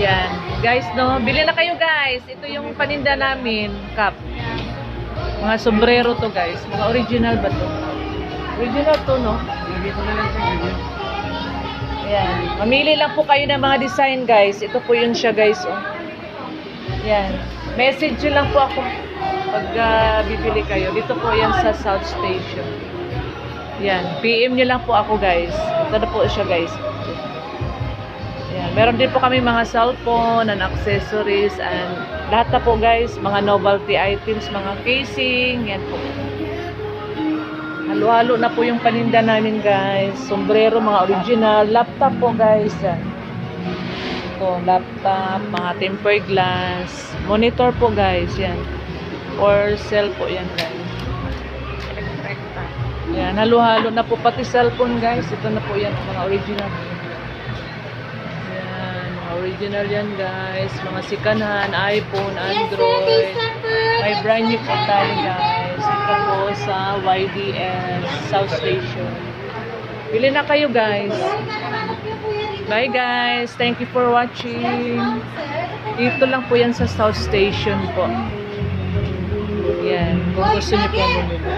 Yan. Guys, no? Bili na kayo, guys. Ito yung paninda namin. Cup. Mga sombrero to, guys. Mga original ba to? Original to, no? Yan. Mamili lang po kayo ng mga design, guys. Ito po yun siya, guys. Oh. Yan. Message nyo lang po ako pag bibili kayo. Dito po yan sa South Station. Yan. PM nyo lang po ako, guys. Ito na po siya, guys. Yan. Meron din po kami mga cellphone and accessories and lahat na po, guys. Mga novelty items, mga casing. Yan po. Halo-halo na po yung paninda namin, guys. Sombrero, mga original. Laptop po, guys. Yan. Ito, laptop, mga tempered glass. Monitor po, guys. Yan. Or cell po yan, guys. Yan, halo-halo na po pati cellphone, guys. Ito na po yan, mga original. Yan, mga original yan, guys. Mga sikanan, iPhone, Android. May brand new po tayo, guys. Ito po sa YDS South Station. Bili na kayo, guys. Bye, guys. Thank you for watching. Dito lang po yan sa South Station po. Yan, kung gusto niyo po bumili.